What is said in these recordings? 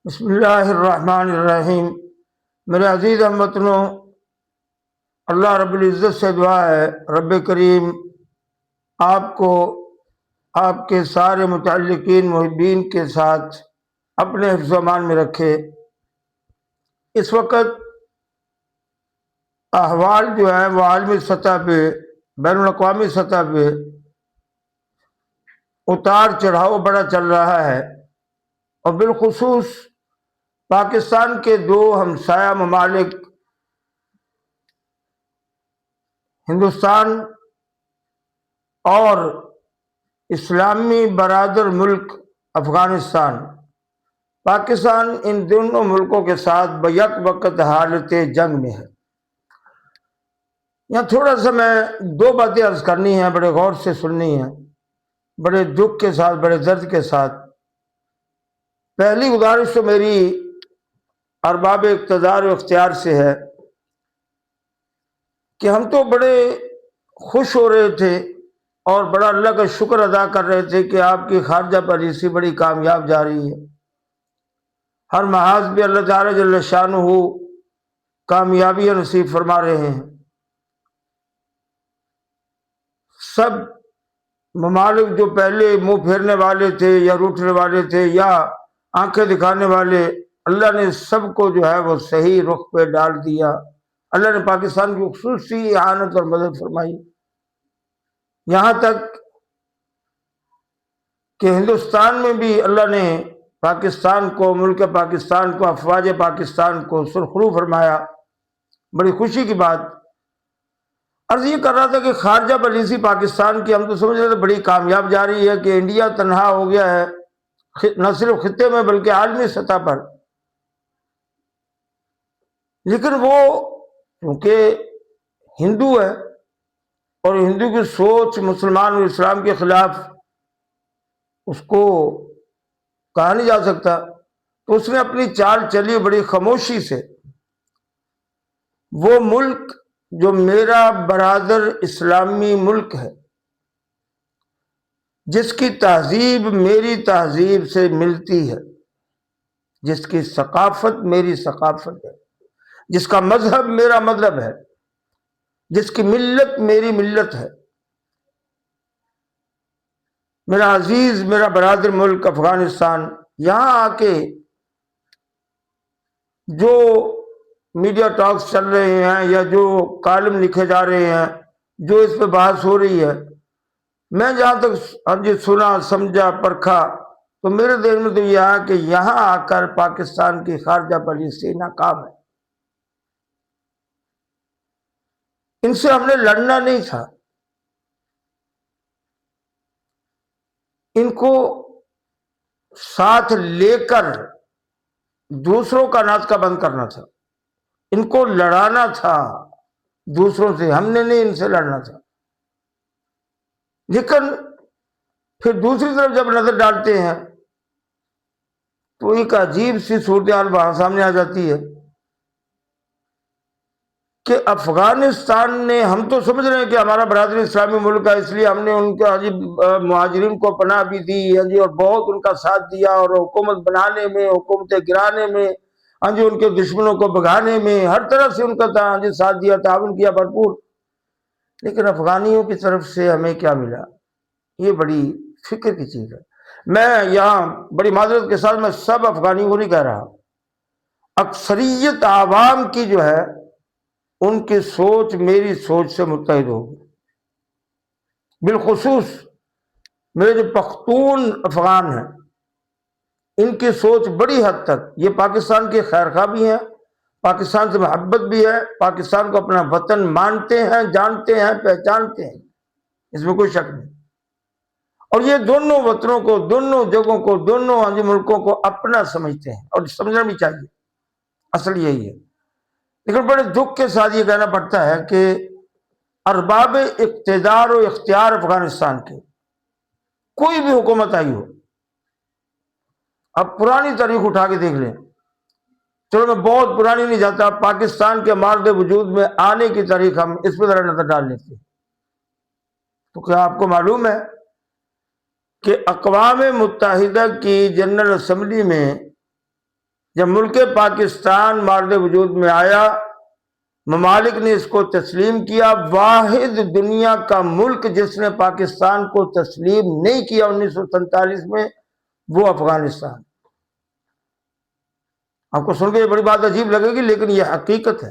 بسم اللہ الرحمن الرحیم۔ میرے عزیز ہم وطنوں، اللہ رب العزت سے دعا ہے رب کریم آپ کو آپ کے سارے متعلقین محبین کے ساتھ اپنے حفظ و امان میں رکھے۔ اس وقت احوال جو ہے وہ عالمی سطح پہ، بین الاقوامی سطح پہ اتار چڑھاؤ بڑا چل رہا ہے، اور بالخصوص پاکستان کے دو ہمسایہ ممالک ہندوستان اور اسلامی برادر ملک افغانستان، پاکستان ان دونوں ملکوں کے ساتھ بیک وقت حالت جنگ میں ہے۔ یہاں تھوڑا سا میں دو باتیں عرض کرنی ہیں، بڑے غور سے سننی ہیں، بڑے دکھ کے ساتھ، بڑے درد کے ساتھ۔ پہلی گزارش تو میری ارباب اقتدار و اختیار سے ہے کہ ہم تو بڑے خوش ہو رہے تھے اور بڑا اللہ کا شکر ادا کر رہے تھے کہ آپ کی خارجہ پالیسی بڑی کامیاب جا رہی ہے، ہر محاذ بھی اللہ تعالی جل شانہ کامیابی نصیب فرما رہے ہیں۔ سب ممالک جو پہلے منہ پھیرنے والے تھے یا روٹنے والے تھے یا آنکھیں دکھانے والے، اللہ نے سب کو جو ہے وہ صحیح رخ پہ ڈال دیا۔ اللہ نے پاکستان کی خصوصی اعانت اور مدد فرمائی، یہاں تک کہ ہندوستان میں بھی اللہ نے پاکستان کو، ملک پاکستان کو، افواج پاکستان کو سرخرو فرمایا۔ بڑی خوشی کی بات۔ عرض یہ کر رہا تھا کہ خارجہ پالیسی پاکستان کی ہم تو سمجھ رہے تھے بڑی کامیاب جا رہی ہے، کہ انڈیا تنہا ہو گیا ہے نہ صرف خطے میں بلکہ عالمی سطح پر۔ لیکن وہ کیونکہ ہندو ہے اور ہندو کی سوچ مسلمان اور اسلام کے خلاف، اس کو کہا نہیں جا سکتا، تو اس نے اپنی چال چلی بڑی خاموشی سے۔ وہ ملک جو میرا برادر اسلامی ملک ہے، جس کی تہذیب میری تہذیب سے ملتی ہے، جس کی ثقافت میری ثقافت ہے، جس کا مذہب میرا مذہب ہے، جس کی ملت میری ملت ہے، میرا عزیز، میرا برادر ملک افغانستان، یہاں آ کے جو میڈیا ٹاکس چل رہے ہیں یا جو کالم لکھے جا رہے ہیں، جو اس پہ بحث ہو رہی ہے، میں جہاں تک سنا سمجھا پرکھا تو میرے ذہن میں تو یہ ہے کہ یہاں آ کر پاکستان کی خارجہ پالیسی ناکام ہے۔ ان سے ہم نے لڑنا نہیں تھا، ان کو ساتھ لے کر دوسروں کا ناطقہ بند کرنا تھا، ان کو لڑانا تھا دوسروں سے، ہم نے نہیں ان سے لڑنا تھا۔ لیکن پھر دوسری طرف جب نظر ڈالتے ہیں تو ایک عجیب سی صورتحال وہاں سامنے آ جاتی ہے کہ افغانستان نے، ہم تو سمجھ رہے ہیں کہ ہمارا برادر اسلامی ملک ہے، اس لیے ہم نے ان کے مہاجرین کو پناہ بھی دی اور بہت ان کا ساتھ دیا، اور حکومت بنانے میں، حکومتیں گرانے میں، ان کے دشمنوں کو بھگانے میں ہر طرح سے ان کا ساتھ دیا، تعاون کیا بھرپور۔ لیکن افغانیوں کی طرف سے ہمیں کیا ملا؟ یہ بڑی فکر کی چیز ہے۔ میں یہاں بڑی معذرت کے ساتھ میں سب افغانیوں کو نہیں کہہ رہا، اکثریت عوام کی جو ہے ان کی سوچ میری سوچ سے متحد ہوگی۔ بالخصوص میرے جو پختون افغان ہیں، ان کی سوچ بڑی حد تک، یہ پاکستان کے خیر خواہ بھی ہیں، پاکستان سے محبت بھی ہے، پاکستان کو اپنا وطن مانتے ہیں، جانتے ہیں، پہچانتے ہیں، اس میں کوئی شک نہیں۔ اور یہ دونوں وطنوں کو، دونوں جگہوں کو، دونوں ملکوں کو اپنا سمجھتے ہیں، اور سمجھنا بھی چاہیے، اصل یہی ہے۔ لیکن بڑے دکھ کے ساتھ یہ کہنا پڑتا ہے کہ ارباب اقتدار و اختیار افغانستان کے، کوئی بھی حکومت آئی ہو، اب پرانی تاریخ اٹھا کے دیکھ لیں، چلو میں بہت پرانی نہیں جاتا، پاکستان کے مارد وجود میں آنے کی تاریخ ہم اس پہ ذرا نظر ڈال لیتے ہیں۔ تو کیا آپ کو معلوم ہے کہ اقوام متحدہ کی جنرل اسمبلی میں جب ملک پاکستان مارد وجود میں آیا، ممالک نے اس کو تسلیم کیا. واحد دنیا کا ملک جس نے پاکستان کو تسلیم نہیں کیا 1947 میں وہ افغانستان. آپ کو سن کے یہ بڑی بات عجیب لگے گی، لیکن یہ حقیقت ہے.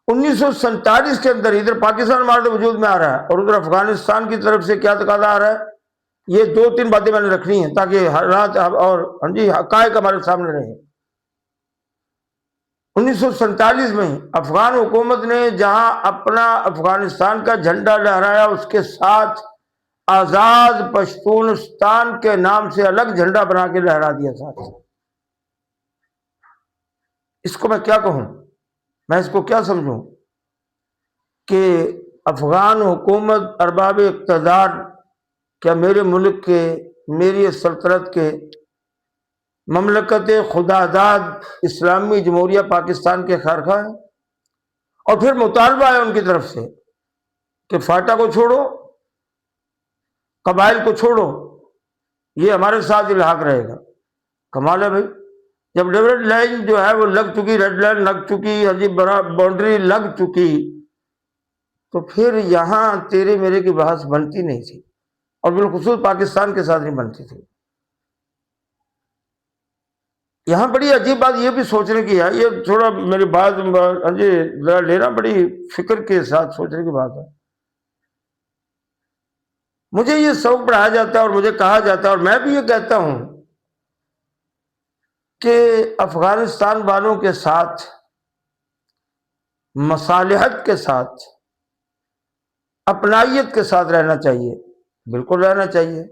1947 کے اندر ادھر پاکستان مارد وجود میں آ رہا ہے اور ادھر افغانستان کی طرف سے کیا تقاضا آ رہا ہے. یہ 2-3 باتیں میں نے رکھنی ہیں تاکہ حالات اور حقائق ہمارے سامنے رہیں. 1947 میں افغان حکومت نے جہاں اپنا افغانستان کا جھنڈا لہرایا، اس کے ساتھ آزاد پشتونستان کے نام سے الگ جھنڈا بنا کے لہرا دیا ساتھ. اس کو میں کیا کہوں، میں اس کو کیا سمجھوں کہ افغان حکومت ارباب اقتدار کیا میرے ملک کے، میری سلطنت کے، مملکت خداداد اسلامی جمہوریہ پاکستان کے خیرخواہ ہیں؟ اور پھر مطالبہ ہے ان کی طرف سے کہ فاٹا کو چھوڑو، قبائل کو چھوڑو، یہ ہمارے ساتھ الحاق رہے گا. کمال ہے بھائی. جب ریڈ لائن جو ہے وہ لگ چکی، ریڈ لائن لگ چکی، باؤنڈری لگ چکی، تو پھر یہاں تیرے میرے کی بحث بنتی نہیں تھی، اور بالخصوص پاکستان کے ساتھ نہیں بنتی تھی. یہاں بڑی عجیب بات یہ بھی سوچنے کی ہے، یہ تھوڑا میری بات لینا بڑی فکر کے ساتھ سوچنے کی بات ہے. مجھے یہ سبق پڑھایا جاتا ہے اور مجھے کہا جاتا ہے، اور میں بھی یہ کہتا ہوں کہ افغانستان والوں کے ساتھ مصالحت کے ساتھ، اپنائیت کے ساتھ رہنا چاہیے. بالکل رہنا چاہیے.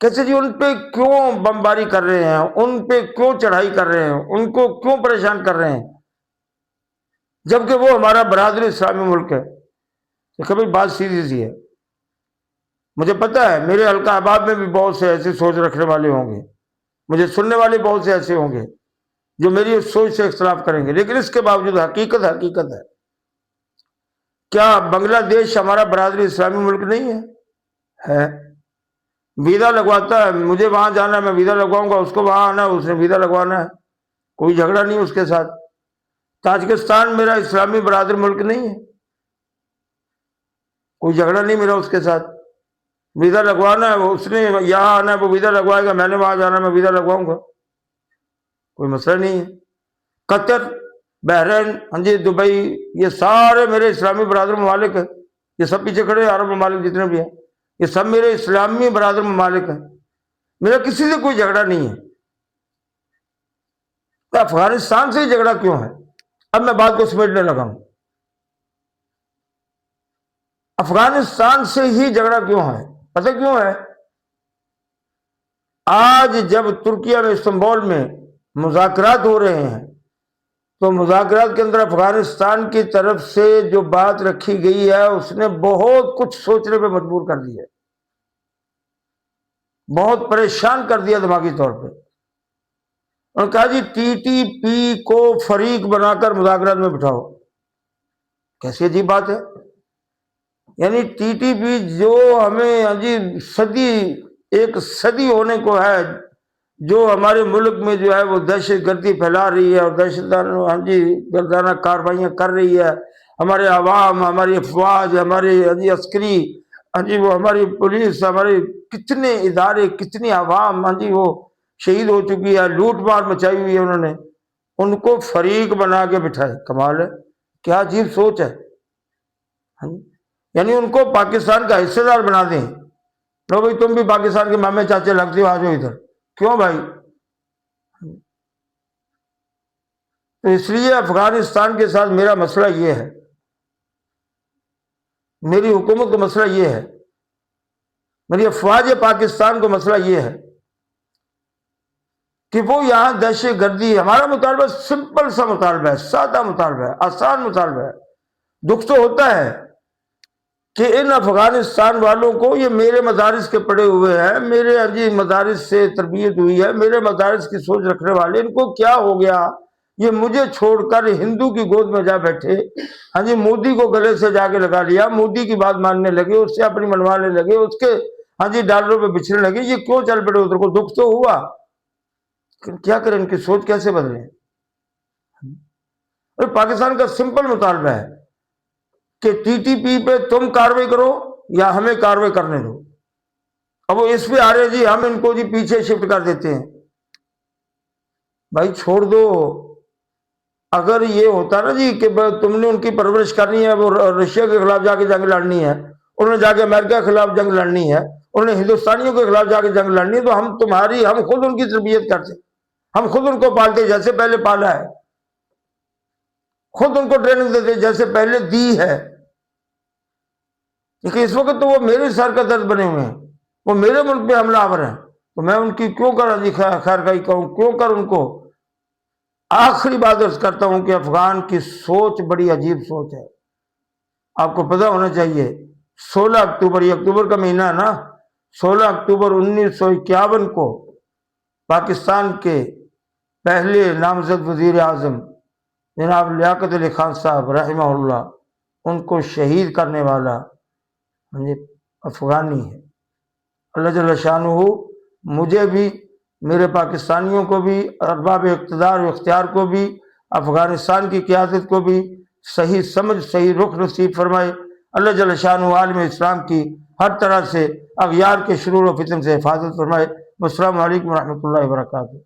کیسے جی؟ ان پہ کیوں بمباری کر رہے ہیں، ان پہ کیوں چڑھائی کر رہے ہیں، ان کو کیوں پریشان کر رہے ہیں، جبکہ وہ ہمارا برادر اسلامی ملک ہے. کبھی بات سیدھی سی ہے. مجھے پتا ہے میرے حلقہ احباب میں بھی بہت سے ایسی سوچ رکھنے والے ہوں گے، مجھے سننے والے بہت سے ایسے ہوں گے جو میری اس سوچ سے اختلاف کریں گے، لیکن اس کے باوجود حقیقت ہے. کیا بنگلہ دیش ہمارا برادری اسلامی ملک نہیں ہے؟ ویزا لگواتا ہے، مجھے وہاں جانا ہے، میں ویزا لگواؤں گا، اس کو وہاں آنا ہے، اس نے ویزا لگوانا ہے، کوئی جھگڑا نہیں اس کے ساتھ. تاجکستان میرا اسلامی برادر ملک نہیں ہے، کوئی جھگڑا نہیں میرا اس کے ساتھ. ویزا لگوانا ہے، اس نے یہاں آنا ہے، وہ ویزا لگوائے گا، میں نے وہاں جانا ہے، میں ویزا لگواؤں گا، کوئی مسئلہ نہیں ہے. قطر، بحرین، دبئی، یہ سارے میرے اسلامی برادر ممالک ہیں. یہ سب پیچھے کھڑے عرب ممالک جتنے بھی ہیں، یہ سب میرے اسلامی برادر ممالک ہیں. میرا کسی سے کوئی جھگڑا نہیں ہے. تو افغانستان سے ہی جھگڑا کیوں ہے؟ اب میں بات کو سمیٹنے لگا ہوں. افغانستان سے ہی جھگڑا کیوں ہے؟ پتہ کیوں ہے؟ آج جب ترکیہ میں استنبول میں مذاکرات ہو رہے ہیں تو مذاکرات کے اندر افغانستان کی طرف سے جو بات رکھی گئی ہے اس نے بہت کچھ سوچنے پہ مجبور کر دیا ہے، بہت پریشان کر دیا دماغی طور پہ. اور کہا جی ٹی ٹی پی کو فریق بنا کر مذاکرات میں بٹھاؤ. کیسی عجیب بات ہے. یعنی ٹی ٹی پی جو ہمیں ایک صدی ہونے کو ہے، جو ہمارے ملک میں جو ہے وہ دہشت گردی پھیلا رہی ہے اور دہشت گردانہ کارروائیاں کر رہی ہے. ہمارے عوام، ہماری افواج، ہمارے عسکری، وہ ہماری پولیس، ہمارے کتنے ادارے، کتنی عوام وہ شہید ہو چکی ہے، لوٹ مار مچائی ہوئی ہے. انہوں نے ان کو فریق بنا کے بٹھائے. کمال ہے، کیا عجیب سوچ ہے. یعنی ان کو پاکستان کا حصے دار بنا دیں. لو بھائی تم بھی پاکستان کے مامے چاچے لگتے ہو، آ جاؤ ادھر. کیوں بھائی؟ تو اس لیے افغانستان کے ساتھ میرا مسئلہ یہ ہے، میری حکومت کا مسئلہ یہ ہے، میری افواج پاکستان کو مسئلہ یہ ہے کہ وہ یہاں دہشت گردی، ہمارا مطالبہ سمپل سا مطالبہ ہے، سادہ مطالبہ ہے، آسان مطالبہ ہے. دکھ تو ہوتا ہے کہ ان افغانستان والوں کو، یہ میرے مدارس کے پڑے ہوئے ہیں، میرے مدارس سے تربیت ہوئی ہے، میرے مدارس کی سوچ رکھنے والے، ان کو کیا ہو گیا یہ مجھے چھوڑ کر ہندو کی گود میں جا بیٹھے. مودی کو گلے سے جا کے لگا لیا، مودی کی بات ماننے لگے، اس سے اپنی منوانے لگے، اس کے ڈالروں پہ بچھڑنے لگے. یہ کیوں چل پڑے ادھر کو؟ دکھ تو ہوا. کیا کریں، ان کی سوچ کیسے بدلیں؟ اور پاکستان کا سمپل مطالبہ ہے کہ ٹی ٹی پی پہ تم کاروائی کرو یا ہمیں کاروائی کرنے دو. اب وہ اس پہ آ رہے جی ہم ان کو جی پیچھے شفٹ کر دیتے ہیں. بھائی چھوڑ دو. اگر یہ ہوتا نا جی کہ تم نے ان کی پرورش کرنی ہے، وہ رشیا کے خلاف جا کے جنگ لڑنی ہے، انہوں نے جا کے امریکہ کے خلاف جنگ لڑنی ہے، انہوں نے ہندوستانیوں کے خلاف جا کے جنگ لڑنی ہے، تو ہم خود ان کی تربیت کرتے، ہم خود ان کو پالتے جیسے پہلے پالا ہے، خود ان کو ٹریننگ دیتے جیسے پہلے دی ہے. لیکن اس وقت تو وہ میرے سر کا درد بنے ہوئے ہیں، وہ میرے ملک پہ حملہ آور ہیں، تو میں ان کی کیوں کر خیر خائی کروں، کیوں کر ان کو. آخری بات عرض کرتا ہوں کہ افغان کی سوچ بڑی عجیب سوچ ہے. آپ کو پتہ ہونا چاہیے 16 اکتوبر، یہ اکتوبر کا مہینہ ہے نا، 16 اکتوبر 1951 کو پاکستان کے پہلے نامزد وزیر اعظم جناب لیاقت علی خان صاحب رحمہ اللہ، ان کو شہید کرنے والا افغانی ہے. اللہ جل شانہ مجھے بھی، میرے پاکستانیوں کو بھی، ارباب اقتدار و اختیار کو بھی، افغانستان کی قیادت کو بھی صحیح سمجھ، صحیح رخ نصیب فرمائے. اللہ جل شانہ عالم اسلام کی ہر طرح سے اغیار کے شرور و فتن سے حفاظت فرمائے. السلام علیکم ورحمۃ اللہ وبرکاتہ.